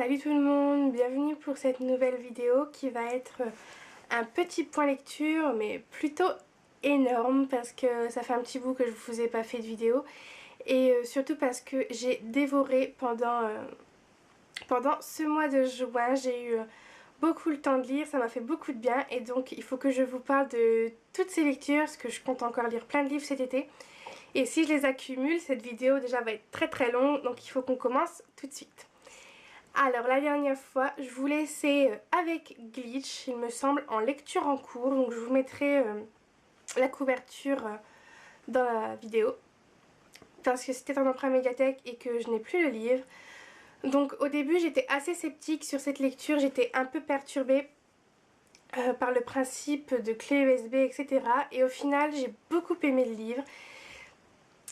Salut tout le monde, bienvenue pour cette nouvelle vidéo qui va être un petit point lecture mais plutôt énorme parce que ça fait un petit bout que je vous ai pas fait de vidéo et surtout parce que j'ai dévoré pendant ce mois de juin. J'ai eu beaucoup le temps de lire, ça m'a fait beaucoup de bien et donc il faut que je vous parle de toutes ces lectures parce que je compte encore lire plein de livres cet été. Et si je les accumule, cette vidéo déjà va être très longue, donc il faut qu'on commence tout de suite. Alors la dernière fois, je vous laissais avec Glitch, il me semble, en lecture en cours. Donc je vous mettrai la couverture dans la vidéo. Parce que c'était un emprunt médiathèque et que je n'ai plus le livre. Donc au début j'étais assez sceptique sur cette lecture, j'étais un peu perturbée par le principe de clé USB, etc. Et au final j'ai beaucoup aimé le livre.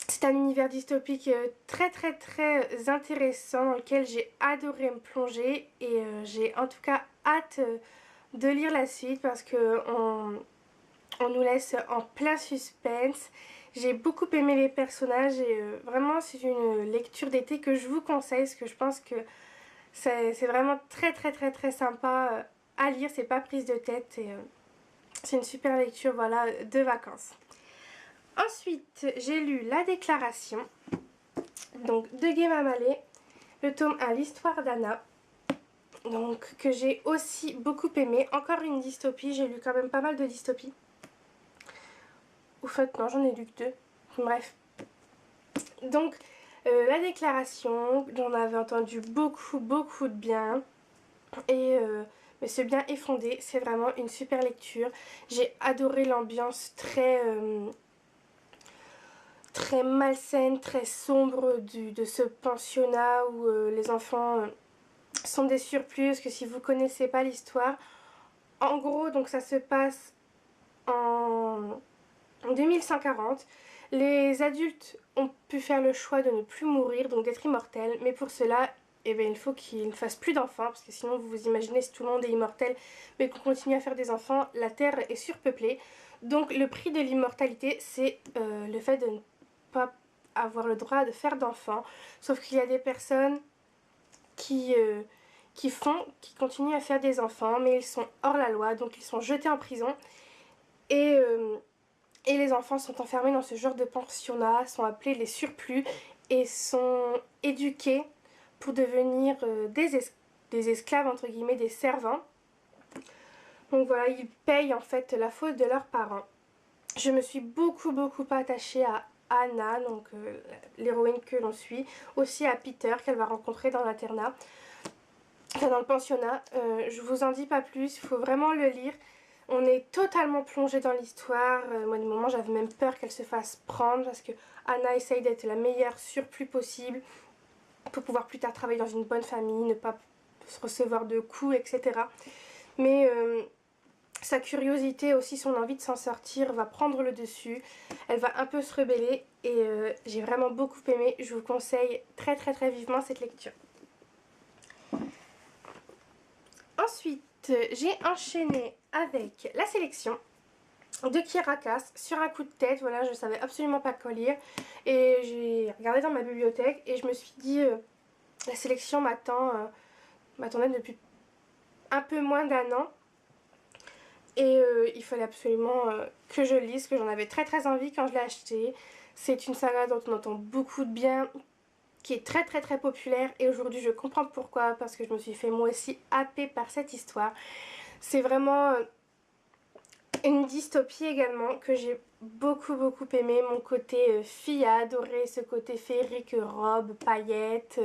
C'est un univers dystopique très intéressant dans lequel j'ai adoré me plonger et j'ai en tout cas hâte de lire la suite parce que on nous laisse en plein suspense. J'ai beaucoup aimé les personnages et vraiment c'est une lecture d'été que je vous conseille parce que je pense que c'est vraiment très sympa à lire, c'est pas prise de tête et c'est une super lecture, voilà, de vacances. Ensuite, j'ai lu La Déclaration, donc de Guéma Mallet, le tome 1, l'histoire d'Anna, donc que j'ai aussi beaucoup aimé. Encore une dystopie, j'ai lu quand même pas mal de dystopies. Au fait, non, j'en ai lu que deux. Bref. Donc, La Déclaration, j'en avais entendu beaucoup de bien. Et mais ce bien est fondé, c'est vraiment une super lecture. J'ai adoré l'ambiance très malsaine, très sombre de ce pensionnat où les enfants sont des surplus. Parce que si vous connaissez pas l'histoire, en gros donc ça se passe en 2140. Les adultes ont pu faire le choix de ne plus mourir, donc d'être immortels, mais pour cela il faut qu'ils ne fassent plus d'enfants, parce que sinon vous vous imaginez, si tout le monde est immortel mais qu'on continue à faire des enfants, la Terre est surpeuplée. Donc le prix de l'immortalité, c'est le fait de ne pas avoir le droit de faire d'enfants. Sauf qu'il y a des personnes qui continuent à faire des enfants, mais ils sont hors la loi, donc ils sont jetés en prison. Et les enfants sont enfermés dans ce genre de pensionnat, sont appelés les surplus et sont éduqués pour devenir des esclaves, entre guillemets, des servants. Donc voilà, ils payent en fait la faute de leurs parents. Je me suis beaucoup attachée à Anna, donc l'héroïne que l'on suit, aussi à Peter qu'elle va rencontrer dans l'internat, enfin dans le pensionnat. Je vous en dis pas plus, il faut vraiment le lire. On est totalement plongé dans l'histoire. Moi, du moment, j'avais même peur qu'elle se fasse prendre parce que Anna essaye d'être la meilleure surplus possible pour pouvoir plus tard travailler dans une bonne famille, ne pas se recevoir de coups, etc. Mais sa curiosité, aussi son envie de s'en sortir, va prendre le dessus. Elle va un peu se rebeller et j'ai vraiment beaucoup aimé. Je vous conseille très vivement cette lecture. Ensuite, j'ai enchaîné avec la sélection de Kiera Cass sur un coup de tête. Voilà, je savais absolument pas quoi lire et j'ai regardé dans ma bibliothèque et je me suis dit la sélection m'attendait depuis un peu moins d'un an et il fallait absolument que je lise, que j'en avais très envie quand je l'ai acheté. C'est une saga dont on entend beaucoup de bien, qui est très populaire et aujourd'hui je comprends pourquoi, parce que je me suis fait moi aussi happer par cette histoire. C'est vraiment une dystopie également que j'ai beaucoup aimé. Mon côté fille a adoré ce côté féerique, robe, paillettes.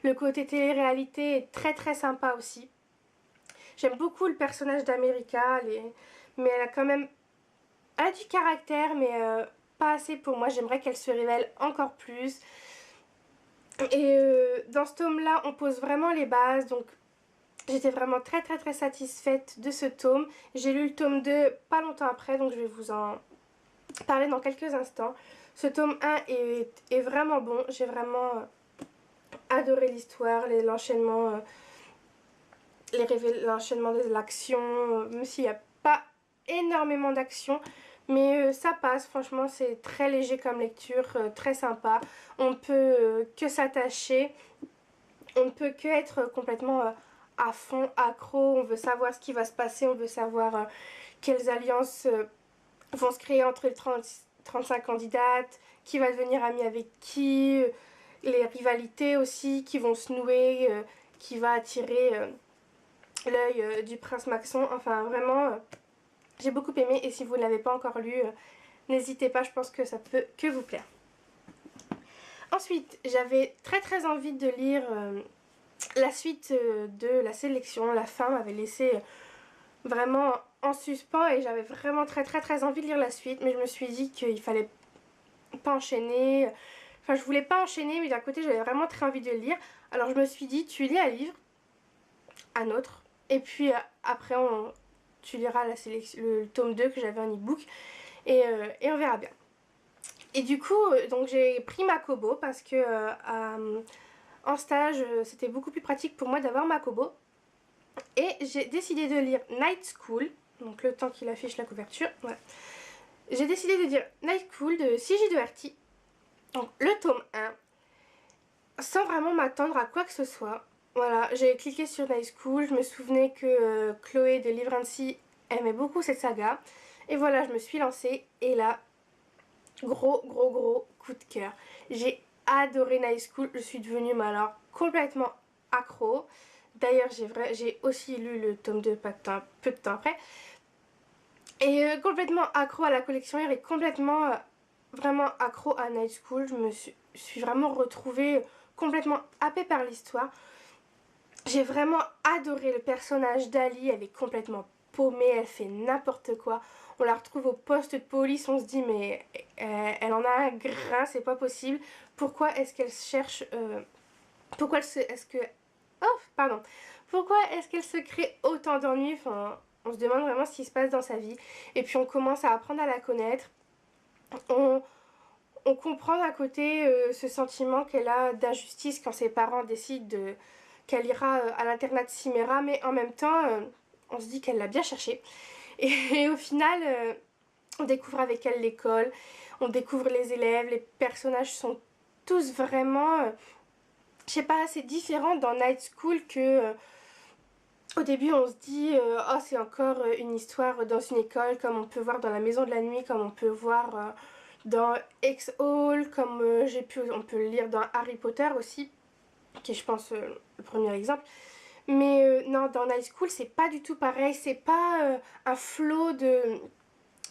Le côté télé-réalité est très sympa aussi. J'aime beaucoup le personnage d'America, mais elle a quand même... Elle a du caractère, mais pas assez pour moi. J'aimerais qu'elle se révèle encore plus. Et dans ce tome-là, on pose vraiment les bases, donc j'étais vraiment très satisfaite de ce tome. J'ai lu le tome 2 pas longtemps après, donc je vais vous en parler dans quelques instants. Ce tome 1 est vraiment bon, j'ai vraiment adoré l'histoire, l'enchaînement de l'action, même s'il n'y a pas énormément d'action. Mais ça passe, franchement c'est très léger comme lecture, très sympa. On peut que s'attacher. on ne peut que être complètement à fond, accro, on veut savoir ce qui va se passer, on veut savoir quelles alliances vont se créer entre les 35 candidates, qui va devenir ami avec qui, les rivalités aussi qui vont se nouer, qui va attirer l'œil du prince Maxon. Enfin vraiment, j'ai beaucoup aimé et si vous ne l'avez pas encore lu, n'hésitez pas, je pense que ça peut que vous plaire. Ensuite, j'avais très envie de lire la suite de la sélection. La fin m'avait laissé vraiment en suspens et j'avais vraiment très envie de lire la suite, mais je me suis dit qu'il fallait pas enchaîner. Enfin, je voulais pas enchaîner, mais d'un côté, j'avais vraiment très envie de le lire. Alors, je me suis dit, tu lis un livre, un autre, et puis après, tu liras le tome 2 que j'avais en e-book, et on verra bien. Et du coup, donc j'ai pris ma Kobo parce que en stage, c'était beaucoup plus pratique pour moi d'avoir ma Kobo. Et j'ai décidé de lire Night School, donc le temps qu'il affiche la couverture, voilà. J'ai décidé de lire Night School de C.J. Doherty, donc le tome 1, sans vraiment m'attendre à quoi que ce soit. Voilà, j'ai cliqué sur Night School, je me souvenais que Chloé de Livrancy aimait beaucoup cette saga. Et voilà, je me suis lancée et là, gros coup de cœur. J'ai adoré Night School, je suis devenue alors complètement accro. D'ailleurs, j'ai aussi lu le tome 2 peu de temps après. Et complètement accro à la collection et complètement, vraiment accro à Night School. Je me suis vraiment retrouvée complètement happée par l'histoire. J'ai vraiment adoré le personnage d'Ali, elle est complètement paumée, elle fait n'importe quoi. On la retrouve au poste de police, on se dit mais elle en a un grain, c'est pas possible. Pourquoi est-ce qu'elle cherche... pourquoi est-ce que... Oh, pardon. Pourquoi est-ce qu'elle se crée autant d'ennuis? Enfin, on se demande vraiment ce qui se passe dans sa vie. Et puis on commence à apprendre à la connaître. On comprend d'un côté ce sentiment qu'elle a d'injustice quand ses parents décident qu'elle ira à l'internat de Chimera, mais en même temps, on se dit qu'elle l'a bien cherché. Et au final, on découvre avec elle l'école, on découvre les élèves, les personnages sont tous vraiment, je sais pas, c'est différent dans Night School que... au début, on se dit oh, c'est encore une histoire dans une école, comme on peut voir dans La Maison de la Nuit, comme on peut voir dans X-Hall, comme on peut le lire dans Harry Potter aussi, qui est, je pense, le premier exemple. Mais non, dans Night School, c'est pas du tout pareil. C'est pas un flot de,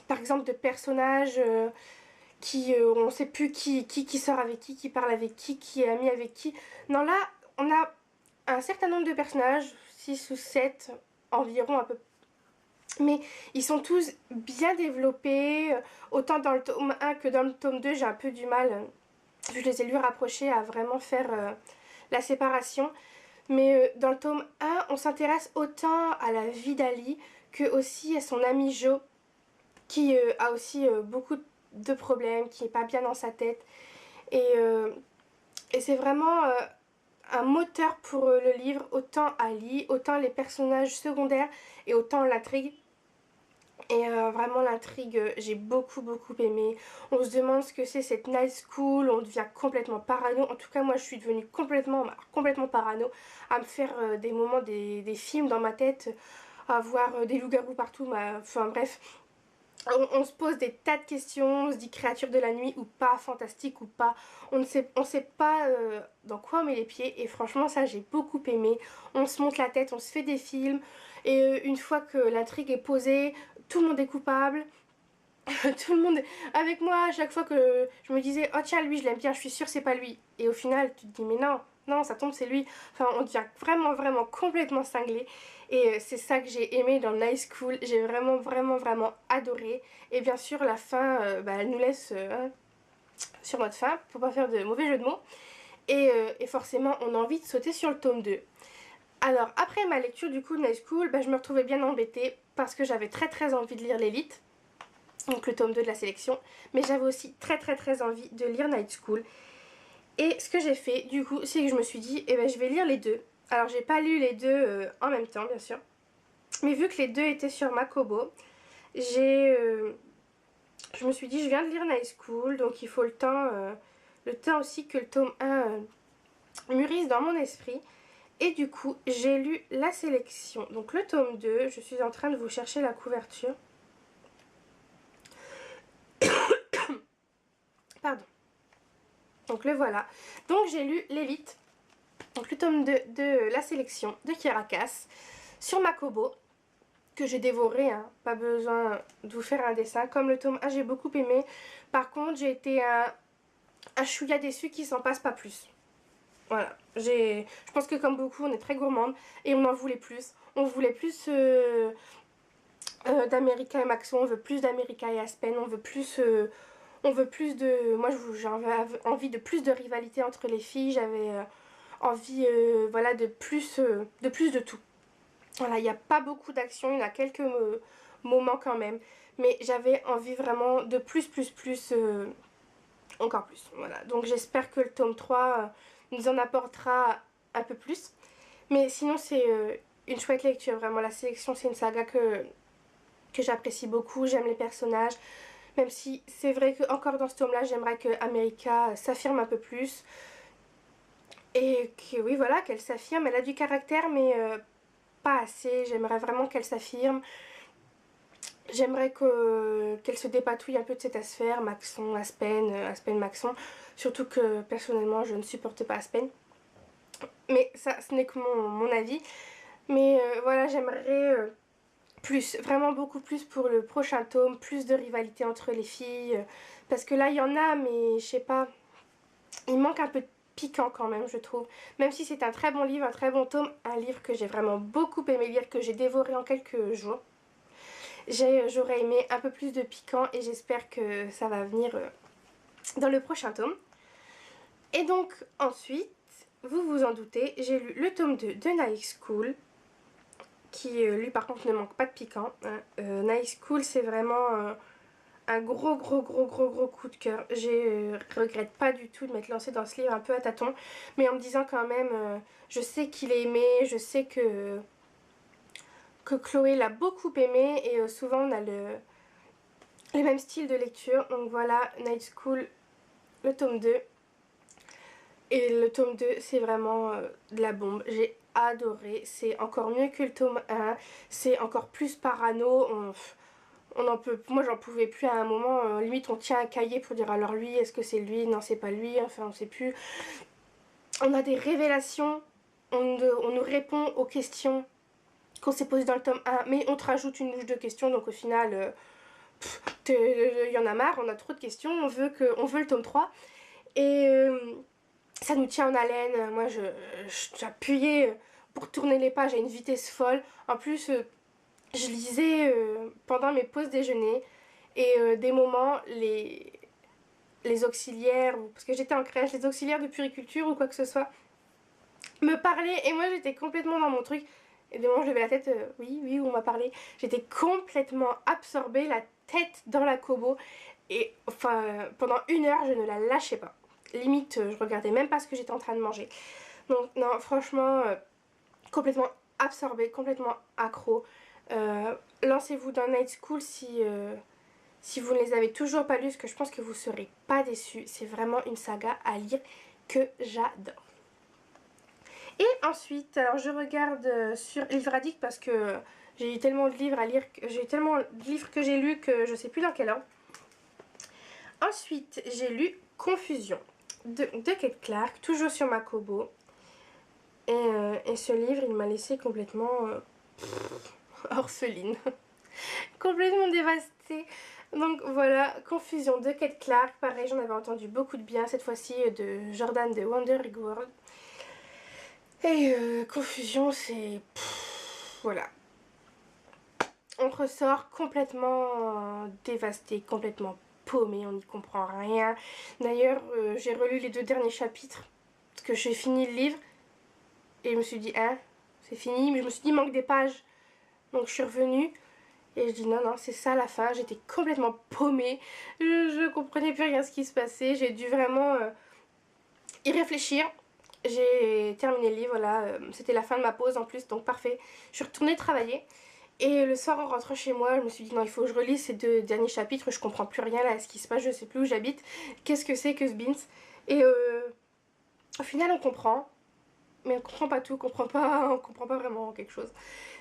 par exemple, de personnages qui, on sait plus qui sort avec qui parle avec qui est ami avec qui. Non, là, on a un certain nombre de personnages, 6 ou 7 environ à peu près. Mais ils sont tous bien développés, autant dans le tome 1 que dans le tome 2, j'ai un peu du mal, je les ai lus rapprochés, à vraiment faire la séparation. Mais dans le tome 1, on s'intéresse autant à la vie d'Ali que aussi à son ami Joe, qui a aussi beaucoup de problèmes, qui n'est pas bien dans sa tête. Et c'est vraiment un moteur pour le livre, autant Ali, autant les personnages secondaires et autant l'intrigue. Et vraiment l'intrigue, j'ai beaucoup aimé. On se demande ce que c'est cette night school, on devient complètement parano. En tout cas moi je suis devenue complètement parano, à me faire des moments, des films dans ma tête, à voir des loups-garous partout, enfin bref. On se pose des tas de questions, on se dit créature de la nuit ou pas, fantastique ou pas. On sait pas dans quoi on met les pieds et franchement ça j'ai beaucoup aimé. On se monte la tête, on se fait des films et une fois que l'intrigue est posée, tout le monde est coupable. Tout le monde avec moi à chaque fois que je me disais oh tiens lui je l'aime bien, je suis sûre c'est pas lui. Et au final tu te dis mais non ça tombe c'est lui. Enfin on devient vraiment complètement cinglé. Et c'est ça que j'ai aimé dans Night School. J'ai vraiment adoré. Et bien sûr la fin elle nous laisse sur notre fin pour pas faire de mauvais jeu de mots. Et forcément on a envie de sauter sur le tome 2. Alors après ma lecture du coup de Night School, je me retrouvais bien embêtée parce que j'avais très envie de lire l'élite, donc le tome 2 de la sélection, mais j'avais aussi très envie de lire Night School. Et ce que j'ai fait du coup, c'est que je me suis dit, je vais lire les deux. Alors j'ai pas lu les deux en même temps bien sûr, mais vu que les deux étaient sur ma Kobo, je me suis dit je viens de lire Night School, donc il faut le temps aussi que le tome 1 mûrisse dans mon esprit. Et du coup, j'ai lu la sélection. Donc le tome 2, je suis en train de vous chercher la couverture. Pardon. Donc le voilà. Donc j'ai lu l'élite. Donc le tome 2 de la sélection de Kirakas sur Makobo. Que j'ai dévoré, hein. Pas besoin de vous faire un dessin. Comme le tome 1, j'ai beaucoup aimé. Par contre, j'ai été un chouïa déçu qui s'en passe pas plus. Voilà, je pense que comme beaucoup, on est très gourmande et on en voulait plus. On voulait plus d'America et Maxon, on veut plus d'America et Aspen, on veut plus de... Moi, j'avais envie de plus de rivalité entre les filles, j'avais envie voilà, de plus de tout. Voilà, il n'y a pas beaucoup d'action, il y en a quelques moments quand même, mais j'avais envie vraiment de plus, encore plus. Voilà, donc j'espère que le tome 3 nous en apportera un peu plus. Mais sinon, c'est une chouette lecture, vraiment. La sélection, c'est une saga que j'apprécie beaucoup, j'aime les personnages. Même si c'est vrai que encore dans ce tome-là, j'aimerais que America s'affirme un peu plus. Et que oui, voilà, qu'elle s'affirme. Elle a du caractère, mais pas assez. J'aimerais vraiment qu'elle s'affirme. J'aimerais qu'elle se dépatouille un peu de cette sphère, Maxon, Aspen, Aspen, Maxon. Surtout que personnellement, je ne supporte pas Aspen. Mais ça, ce n'est que mon avis. Mais voilà, j'aimerais plus, vraiment beaucoup plus pour le prochain tome. Plus de rivalité entre les filles. Parce que là, il y en a, mais je sais pas. Il manque un peu de piquant quand même, je trouve. Même si c'est un très bon livre, un très bon tome. Un livre que j'ai vraiment beaucoup aimé lire, que j'ai dévoré en quelques jours. J'aurais aimé un peu plus de piquant et j'espère que ça va venir dans le prochain tome. Et donc ensuite, vous vous en doutez, j'ai lu le tome 2 de Night School, qui lui par contre ne manque pas de piquant. Hein. Night School, c'est vraiment un gros coup de cœur. Je regrette pas du tout de m'être lancée dans ce livre un peu à tâtons, mais en me disant quand même, je sais qu'il est aimé, je sais que Chloé l'a beaucoup aimé et souvent on a les mêmes styles de lecture. Donc voilà, Night School, le tome 2. Et le tome 2, c'est vraiment de la bombe. J'ai adoré. C'est encore mieux que le tome 1. C'est encore plus parano. On en peut, moi, j'en pouvais plus à un moment. Limite, on tient un cahier pour dire alors lui, est-ce que c'est lui? Non, c'est pas lui. Enfin, on sait plus. On a des révélations. On nous répond aux questions qu'on s'est posées dans le tome 1. Mais on te rajoute une louche de questions. Donc au final, il y en a marre. On a trop de questions. On veut le tome 3. Et... ça nous tient en haleine. Moi, j'appuyais pour tourner les pages à une vitesse folle. En plus, je lisais pendant mes pauses déjeuner. Et des moments, les auxiliaires, parce que j'étais en crèche, les auxiliaires de puriculture ou quoi que ce soit, me parlaient. Et moi, j'étais complètement dans mon truc. Et des moments, je levais la tête, oui, on m'a parlé. J'étais complètement absorbée, la tête dans la Kobo. Et enfin, pendant 1 heure, je ne la lâchais pas. Limite, je regardais même pas ce que j'étais en train de manger. Donc non, franchement, complètement absorbée, complètement accro. Lancez-vous dans Night School si vous ne les avez toujours pas lus, parce que je pense que vous ne serez pas déçus. C'est vraiment une saga à lire que j'adore. Et ensuite, alors je regarde sur Livre Addict parce que j'ai eu tellement de livres à lire, j'ai tellement de livres que j'ai lus que je sais plus dans quel ordre. Ensuite, j'ai lu Confusion de Kate Clark, toujours sur Makobo. Et ce livre, il m'a laissé complètement orpheline. Complètement dévastée. Donc voilà, Confusion de Kate Clark. Pareil, j'en avais entendu beaucoup de bien, cette fois-ci de Jordan de Wandering World. Et Confusion, c'est... voilà. On ressort complètement dévasté, complètement paumé, on n'y comprend rien. D'ailleurs, j'ai relu les 2 derniers chapitres, parce que j'ai fini le livre. Et je me suis dit, hein, c'est fini. Mais je me suis dit, il manque des pages. Donc je suis revenue. Et je dis, non, c'est ça la fin. J'étais complètement paumée. Je comprenais plus rien ce qui se passait. J'ai dû vraiment y réfléchir. J'ai terminé le livre, là. C'était la fin de ma pause en plus, donc parfait. Je suis retournée travailler. Et le soir, en rentrant chez moi, je me suis dit, non, il faut que je relise ces 2 derniers chapitres. Je comprends plus rien là à ce qui se passe. Je sais plus où j'habite. Qu'est-ce que c'est que ce Beans? Et au final, on comprend. mais on comprend pas tout, on comprend pas vraiment quelque chose.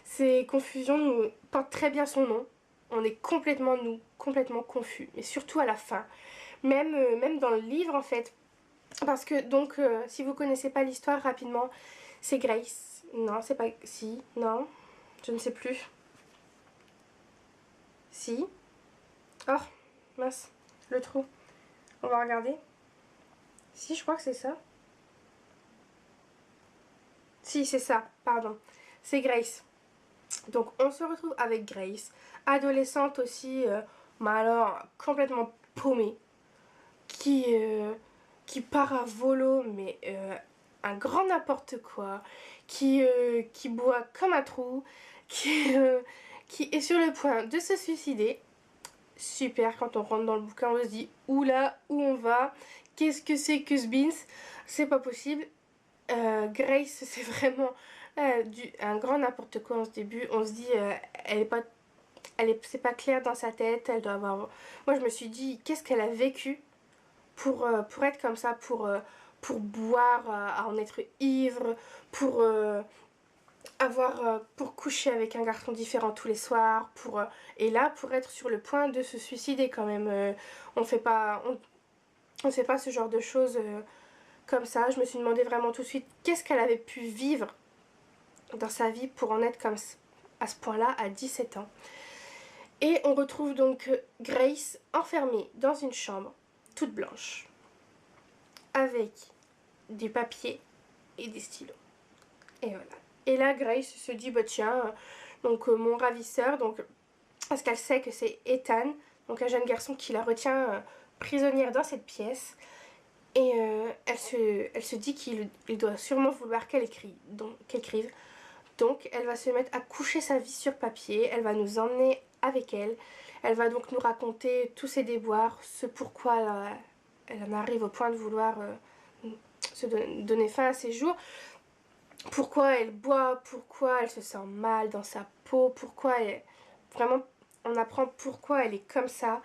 Ces confusions nous portent très bien son nom. On est complètement, nous, complètement confus, mais surtout à la fin. Même dans le livre, en fait. Parce que, donc, si vous connaissez pas l'histoire, rapidement, c'est Grace. Non, c'est pas... Si, non, je ne sais plus. Si. Oh, mince, le trou. On va regarder. Si, je crois que c'est ça. Si, c'est ça, pardon. C'est Grace. Donc, on se retrouve avec Grace, adolescente aussi, mais alors complètement paumée, qui part à volo, mais un grand n'importe quoi, qui boit comme un trou, qui est sur le point de se suicider. Super, quand on rentre dans le bouquin, on se dit oula, où on va, qu'est-ce que c'est que ce beans, c'est pas possible. Grace, c'est vraiment un grand n'importe quoi en ce début. On se dit, c'est pas clair dans sa tête. Elle doit avoir. Moi, je me suis dit, qu'est-ce qu'elle a vécu pour être comme ça, pour boire, à en être ivre, pour coucher avec un garçon différent tous les soirs, et là, pour être sur le point de se suicider quand même. On fait pas ce genre de choses. Comme ça, je me suis demandé vraiment tout de suite qu'est-ce qu'elle avait pu vivre dans sa vie pour en être comme à ce point-là à 17 ans. Et on retrouve donc Grace enfermée dans une chambre toute blanche avec des papiers et des stylos. Et voilà. Et là, Grace se dit, bah tiens, donc mon ravisseur, donc, parce qu'elle sait que c'est Ethan, donc un jeune garçon qui la retient prisonnière dans cette pièce. Et elle se dit qu'il doit sûrement vouloir qu'elle écrive. Donc elle va se mettre à coucher sa vie sur papier, elle va nous emmener avec elle. Elle va donc nous raconter tous ses déboires, ce pourquoi elle en arrive au point de vouloir donner fin à ses jours. Pourquoi elle boit, pourquoi elle se sent mal dans sa peau, vraiment on apprend pourquoi elle est comme ça.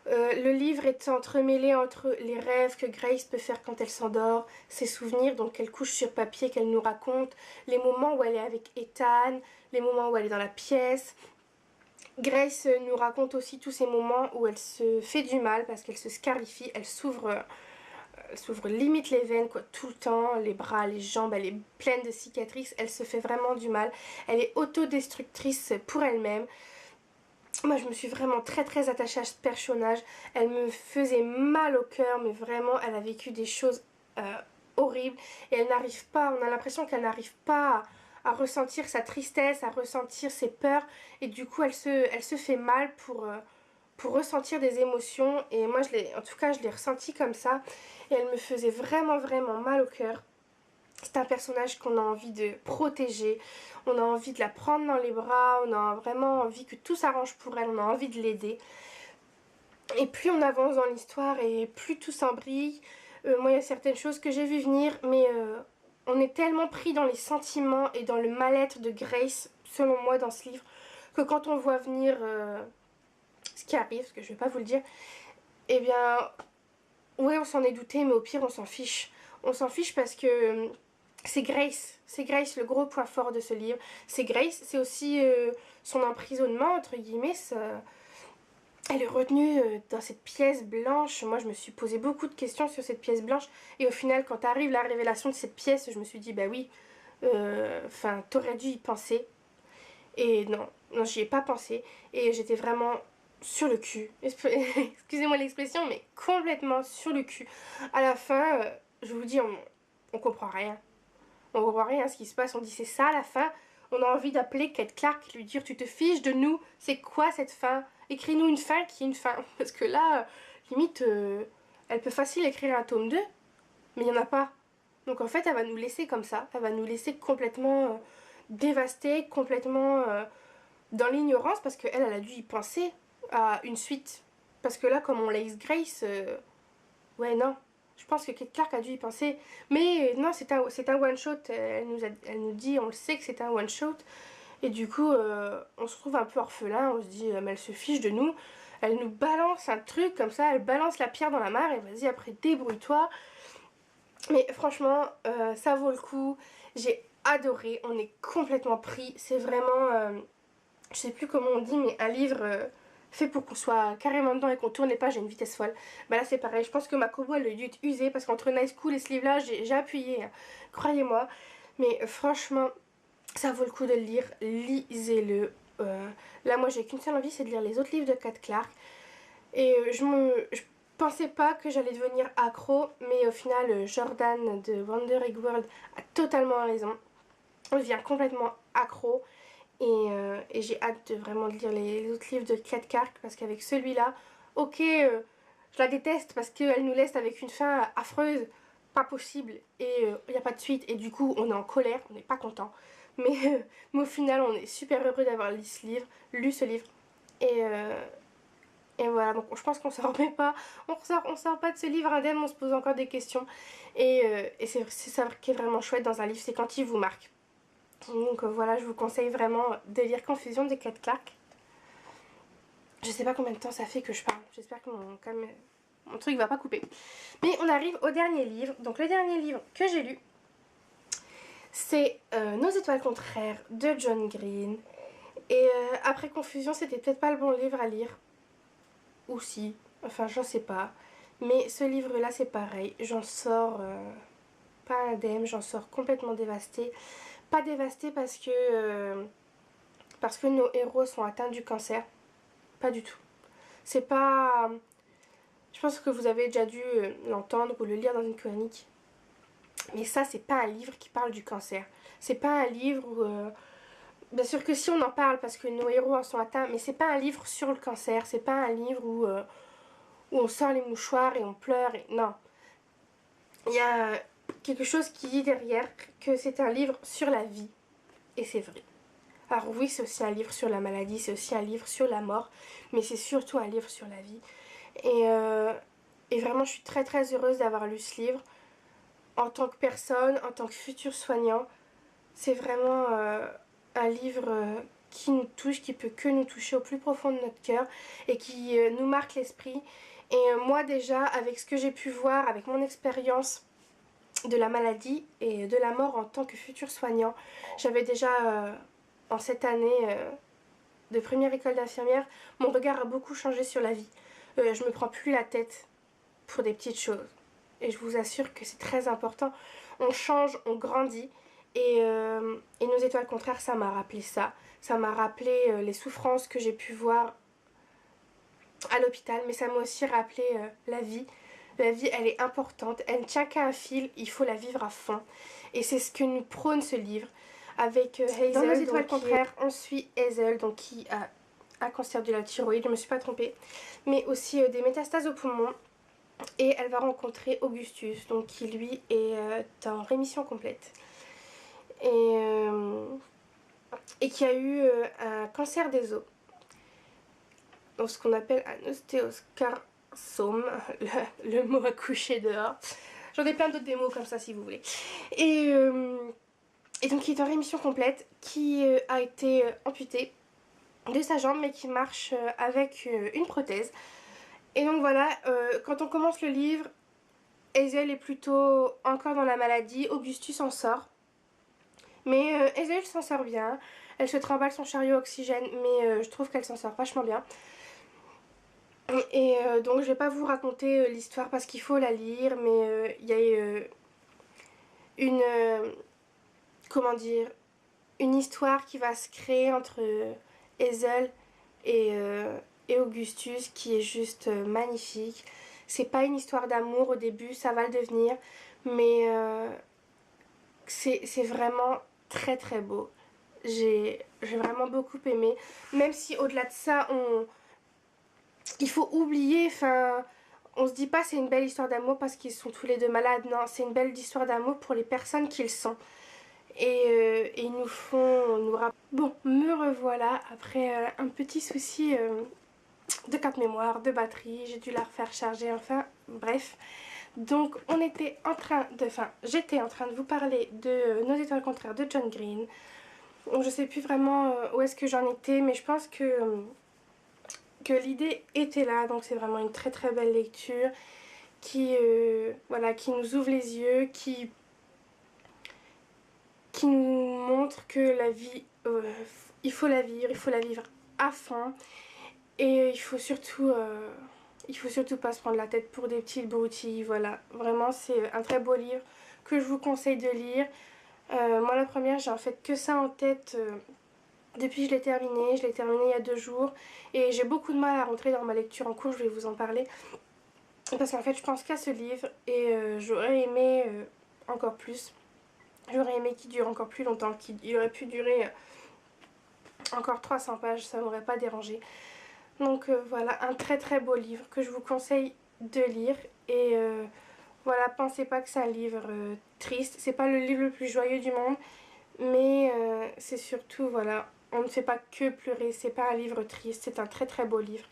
Le livre est entremêlé entre les rêves que Grace peut faire quand elle s'endort, ses souvenirs, donc qu'elle couche sur papier, qu'elle nous raconte, les moments où elle est avec Ethan, les moments où elle est dans la pièce. Grace nous raconte aussi tous ces moments où elle se fait du mal parce qu'elle se scarifie, elle s'ouvre limite les veines quoi, tout le temps, les bras, les jambes, elle est pleine de cicatrices, elle se fait vraiment du mal, elle est autodestructrice pour elle-même. Moi, je me suis vraiment très très attachée à ce personnage. Elle me faisait mal au cœur, mais vraiment, elle a vécu des choses horribles. Et elle n'arrive pas, on a l'impression qu'elle n'arrive pas à ressentir sa tristesse, à ressentir ses peurs. Et du coup, elle se fait mal pour ressentir des émotions. Et moi, en tout cas, je l'ai ressenti comme ça. Et elle me faisait vraiment vraiment mal au cœur. C'est un personnage qu'on a envie de protéger, on a envie de la prendre dans les bras, on a vraiment envie que tout s'arrange pour elle, on a envie de l'aider. Et plus on avance dans l'histoire et plus tout s'embrille. Moi, il y a certaines choses que j'ai vu venir, mais on est tellement pris dans les sentiments et dans le mal-être de Grace, selon moi, dans ce livre, que quand on voit venir ce qui arrive, parce que je ne vais pas vous le dire, eh bien, ouais, on s'en est douté, mais au pire, on s'en fiche. On s'en fiche parce que c'est Grace le gros point fort de ce livre. C'est Grace, c'est aussi son emprisonnement, entre guillemets. Elle est retenue dans cette pièce blanche. Moi, je me suis posé beaucoup de questions sur cette pièce blanche. Et au final, quand arrive la révélation de cette pièce, je me suis dit, bah oui, t'aurais dû y penser. Et non, j'y ai pas pensé. Et j'étais vraiment sur le cul. Excusez-moi l'expression, mais complètement sur le cul. À la fin, je vous dis, on comprend rien. On comprend rien à ce qui se passe, on dit c'est ça à la fin. On a envie d'appeler Kate Clark, lui dire tu te fiches de nous, c'est quoi cette fin? Écris-nous une fin qui est une fin. Parce que là, limite, elle peut facile écrire un tome 2, mais il n'y en a pas. Donc en fait, elle va nous laisser comme ça, elle va nous laisser complètement dévastés, complètement dans l'ignorance, parce qu'elle, elle a dû y penser à une suite. Parce que là, comme on laisse Grace, ouais, non. Je pense que Kate Clark a dû y penser. Mais non, c'est un one-shot. Elle nous dit, on le sait que c'est un one-shot. Et du coup, on se trouve un peu orphelin. On se dit, mais elle se fiche de nous. Elle nous balance un truc comme ça. Elle balance la pierre dans la mare. Et vas-y, après, débrouille-toi. Mais franchement, ça vaut le coup. J'ai adoré, on est complètement pris. C'est vraiment, je sais plus comment on dit, mais un livre fait pour qu'on soit carrément dedans et qu'on tourne les pages à une vitesse folle. Bah là c'est pareil, je pense que ma Kobo elle a dû être usée parce qu'entre Nice School et ce livre là j'ai appuyé, hein. Croyez-moi. Mais franchement, ça vaut le coup de le lire, lisez-le. Là moi j'ai qu'une seule envie, c'est de lire les autres livres de Kat Clark. Et je pensais pas que j'allais devenir accro, mais au final Jordan de Wandering World a totalement raison. On devient complètement accro. Et j'ai hâte de vraiment de lire les autres livres de Kat Clark parce qu'avec celui-là, ok, je la déteste parce qu'elle nous laisse avec une fin affreuse, pas possible, et il n'y a pas de suite, et du coup on est en colère, on n'est pas content. Mais, mais au final, on est super heureux d'avoir lu ce livre. Et, et voilà, donc je pense qu'on s'en remet pas, on sort pas de ce livre indemne, on se pose encore des questions. Et c'est ça qui est vraiment chouette dans un livre, c'est quand il vous marque. Donc voilà, je vous conseille vraiment de lire Confusion de Kat Clark. Je sais pas combien de temps ça fait que je parle. J'espère que mon truc va pas couper. Mais on arrive au dernier livre. Donc le dernier livre que j'ai lu, c'est Nos étoiles contraires de John Green. Et après Confusion, c'était peut-être pas le bon livre à lire. Ou si. Enfin, j'en sais pas. Mais ce livre-là, c'est pareil. J'en sors pas indemne. J'en sors complètement dévastée. Pas dévastée parce que nos héros sont atteints du cancer. Pas du tout. C'est pas... Je pense que vous avez déjà dû l'entendre ou le lire dans une chronique. Mais ça, c'est pas un livre qui parle du cancer. C'est pas un livre où... bien sûr que si on en parle parce que nos héros en sont atteints, mais c'est pas un livre sur le cancer. C'est pas un livre où on sort les mouchoirs et on pleure. Non. Il y a quelque chose qui dit derrière que c'est un livre sur la vie. Et c'est vrai. Alors oui, c'est aussi un livre sur la maladie, c'est aussi un livre sur la mort, mais c'est surtout un livre sur la vie. Et vraiment, je suis très très heureuse d'avoir lu ce livre. En tant que personne, en tant que futur soignant, c'est vraiment un livre qui nous touche, qui peut que nous toucher au plus profond de notre cœur et qui nous marque l'esprit. Et moi déjà, avec ce que j'ai pu voir, avec mon expérience de la maladie et de la mort en tant que futur soignant, j'avais déjà en cette année de première école d'infirmière, mon regard a beaucoup changé sur la vie. Je me prends plus la tête pour des petites choses. Et je vous assure que c'est très important. On change, on grandit. Et Nos étoiles contraires, ça m'a rappelé ça. Ça m'a rappelé les souffrances que j'ai pu voir à l'hôpital. Mais ça m'a aussi rappelé la vie. La vie, elle est importante. Elle ne tient qu'à un fil. Il faut la vivre à fond. Et c'est ce que nous prône ce livre. Avec Hazel. Dans Nos étoiles contraires, on suit Hazel, donc qui a un cancer de la thyroïde. Je ne me suis pas trompée. Mais aussi des métastases au poumon. Et elle va rencontrer Augustus, donc qui lui est en rémission complète. Et qui a eu un cancer des os. Donc ce qu'on appelle un ostéosarcome, le mot à coucher dehors. J'en ai plein d'autres des mots comme ça si vous voulez. Et donc qui est en rémission complète, qui a été amputé de sa jambe mais qui marche avec une prothèse. Et donc voilà, quand on commence le livre, Hazel est plutôt encore dans la maladie, Augustus en sort. Mais Hazel s'en sort bien, elle se trimballe son chariot oxygène, mais je trouve qu'elle s'en sort vachement bien. Et donc je vais pas vous raconter l'histoire parce qu'il faut la lire, mais il y a une... comment dire, une histoire qui va se créer entre Hazel et Augustus qui est juste magnifique. C'est pas une histoire d'amour au début, ça va le devenir, mais c'est vraiment très très beau. J'ai vraiment beaucoup aimé, même si au-delà de ça, il faut oublier, enfin, on se dit pas c'est une belle histoire d'amour parce qu'ils sont tous les deux malades, non, c'est une belle histoire d'amour pour les personnes qu'ils sont. Et ils nous font nous rappeler. Bon, me revoilà après un petit souci de carte mémoire, de batterie, j'ai dû la refaire charger, enfin bref. Donc on était en train de, enfin j'étais en train de vous parler de Nos étoiles contraires de John Green. Donc je sais plus vraiment où est-ce que j'en étais, mais je pense que l'idée était là, donc c'est vraiment une très très belle lecture voilà, qui nous ouvre les yeux, qui nous montre que la vie, il faut la vivre à fond. Et il faut surtout pas se prendre la tête pour des petits broutilles. Voilà, vraiment c'est un très beau livre que je vous conseille de lire. Moi la première, j'ai en fait que ça en tête depuis que je l'ai terminé. Je l'ai terminé il y a 2 jours et j'ai beaucoup de mal à rentrer dans ma lecture en cours, je vais vous en parler. Parce qu'en fait je pense qu'à ce livre et j'aurais aimé encore plus. J'aurais aimé qu'il dure encore plus longtemps, qu'il aurait pu durer encore 300 pages, ça m'aurait pas dérangé. Donc voilà, un très très beau livre que je vous conseille de lire. Et voilà, pensez pas que c'est un livre triste. C'est pas le livre le plus joyeux du monde, mais c'est surtout, voilà, on ne fait pas que pleurer. C'est pas un livre triste, c'est un très très beau livre.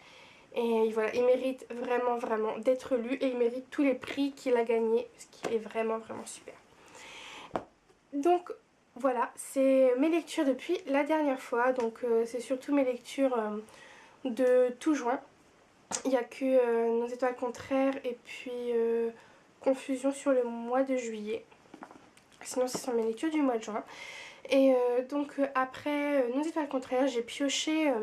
Et voilà, il mérite vraiment vraiment d'être lu et il mérite tous les prix qu'il a gagnés, parce qu'il est vraiment vraiment super. Donc voilà, c'est mes lectures depuis la dernière fois. Donc c'est surtout mes lectures de tout juin. Il n'y a que Nos étoiles contraires et puis Confusion sur le mois de juillet. Sinon ce sont mes lectures du mois de juin. Et donc après Nos étoiles contraires, j'ai pioché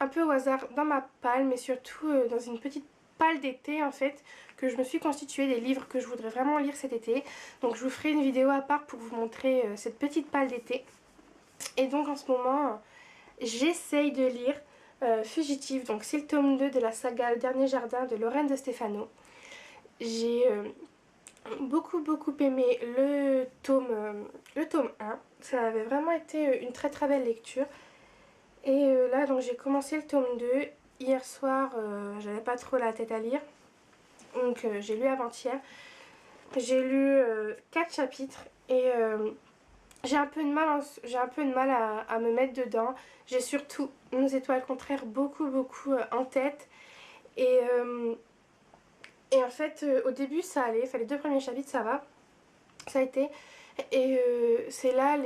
un peu au hasard dans ma palle, mais surtout dans une petite palle d'été en fait, que je me suis constituée des livres que je voudrais vraiment lire cet été. Donc je vous ferai une vidéo à part pour vous montrer cette petite palle d'été. Et donc en ce moment, j'essaye de lire Fugitive, donc c'est le tome 2 de la saga Le Dernier Jardin de Lorraine de Stefano. J'ai beaucoup aimé le tome 1, ça avait vraiment été une très très belle lecture. Et là donc j'ai commencé le tome 2, hier soir j'avais pas trop la tête à lire, donc j'ai lu avant-hier. J'ai lu 4 chapitres et j'ai un peu de mal à me mettre dedans. J'ai surtout Nos étoiles contraires beaucoup en tête. Et en fait, au début ça allait, enfin les 2 premiers chapitres ça va, ça a été. Et c'est là,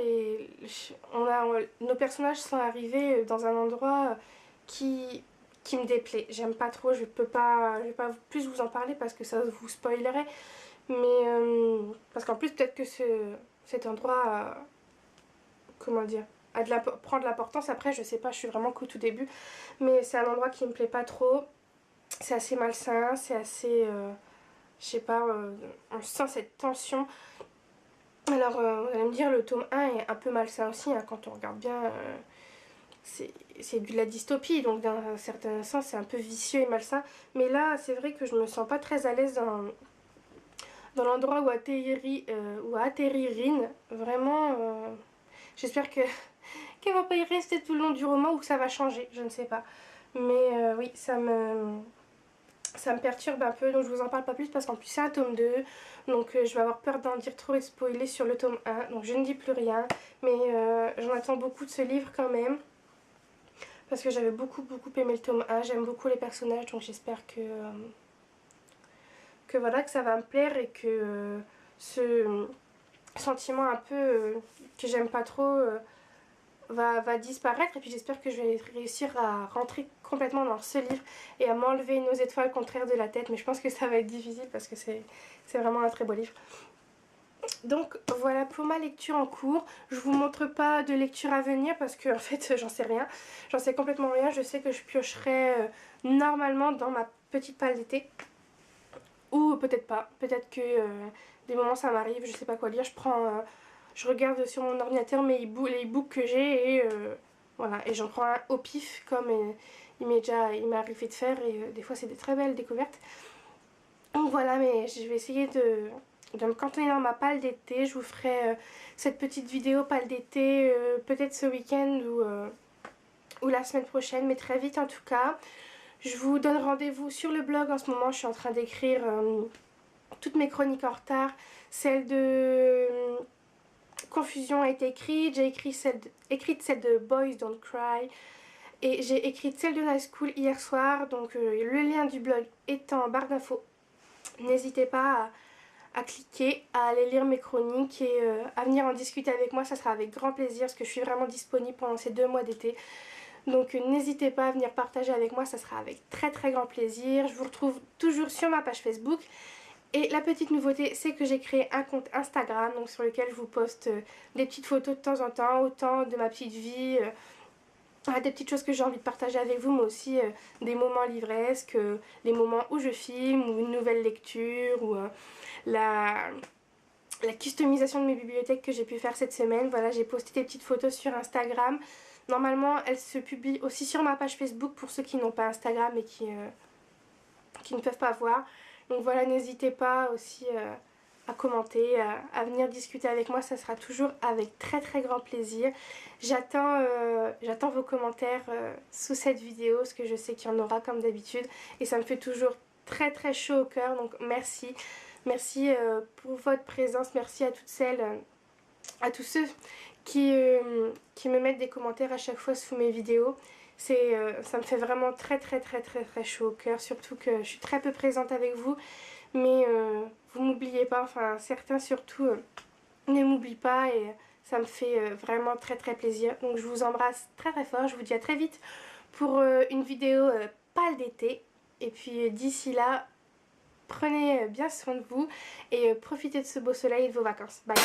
nos personnages sont arrivés dans un endroit qui me déplaît. J'aime pas trop, je vais pas plus vous en parler parce que ça vous spoilerait. Mais parce qu'en plus peut-être que cet endroit comment dire, prend de l'importance après, je sais pas, je suis vraiment qu'au tout début, mais c'est un endroit qui me plaît pas trop, c'est assez malsain, c'est assez, je sais pas, on sent cette tension. Alors vous allez me dire, le tome 1 est un peu malsain aussi, hein, quand on regarde bien, c'est de la dystopie, donc d'un certain sens c'est un peu vicieux et malsain, mais là c'est vrai que je me sens pas très à l'aise dans l'endroit où atterrit Rin, vraiment. J'espère qu'elle va pas y rester tout le long du roman ou que ça va changer, je ne sais pas. Mais oui, ça me perturbe un peu, donc je vous en parle pas plus parce qu'en plus c'est un tome 2. Donc je vais avoir peur d'en dire trop et spoiler sur le tome 1. Donc je ne dis plus rien, mais j'en attends beaucoup de ce livre quand même. Parce que j'avais beaucoup aimé le tome 1, j'aime beaucoup les personnages, donc j'espère que voilà, que ça va me plaire et que ce sentiment un peu que j'aime pas trop va disparaître. Et puis j'espère que je vais réussir à rentrer complètement dans ce livre et à m'enlever Nos étoiles contraires de la tête, mais je pense que ça va être difficile parce que c'est vraiment un très beau livre. Donc voilà pour ma lecture en cours. Je vous montre pas de lecture à venir parce que en fait j'en sais rien, j'en sais complètement rien. Je sais que je piocherai normalement dans ma petite palle d'été, ou peut-être pas, peut-être que des moments ça m'arrive, je sais pas quoi lire, je regarde sur mon ordinateur les e-books que j'ai et voilà, et j'en prends un au pif comme il m'est arrivé de faire, et des fois c'est des très belles découvertes. Donc voilà, mais je vais essayer de me cantonner dans ma palle d'été. Je vous ferai cette petite vidéo palle d'été peut-être ce week-end ou la semaine prochaine, mais très vite en tout cas. Je vous donne rendez-vous sur le blog. En ce moment je suis en train d'écrire toutes mes chroniques en retard. Celle de Confusion a été écrite, j'ai écrit celle de Boys Don't Cry et j'ai écrit celle de Night School hier soir. Donc le lien du blog est en barre d'infos. N'hésitez pas à cliquer, à aller lire mes chroniques et à venir en discuter avec moi, ça sera avec grand plaisir parce que je suis vraiment disponible pendant ces 2 mois d'été. Donc n'hésitez pas à venir partager avec moi, ça sera avec très très grand plaisir. Je vous retrouve toujours sur ma page Facebook. Et la petite nouveauté, c'est que j'ai créé un compte Instagram, donc sur lequel je vous poste des petites photos de temps en temps, autant de ma petite vie, des petites choses que j'ai envie de partager avec vous, mais aussi des moments livresques, les moments où je filme, ou une nouvelle lecture, ou la customisation de mes bibliothèques que j'ai pu faire cette semaine. Voilà, j'ai posté des petites photos sur Instagram. Normalement, elles se publient aussi sur ma page Facebook pour ceux qui n'ont pas Instagram et qui ne peuvent pas voir. Donc voilà, n'hésitez pas aussi à commenter, à venir discuter avec moi, ça sera toujours avec très très grand plaisir. J'attends vos commentaires sous cette vidéo, parce que je sais qu'il y en aura comme d'habitude, et ça me fait toujours très très chaud au cœur, donc merci. Merci pour votre présence, merci à toutes celles, à tous ceux qui me mettent des commentaires à chaque fois sous mes vidéos. Ça me fait vraiment très très très très très chaud au cœur, surtout que je suis très peu présente avec vous, mais vous m'oubliez pas, enfin certains surtout ne m'oublient pas, et ça me fait vraiment très très plaisir. Donc je vous embrasse très très fort, je vous dis à très vite pour une vidéo pâle d'été, et puis d'ici là, prenez bien soin de vous et profitez de ce beau soleil et de vos vacances. Bye!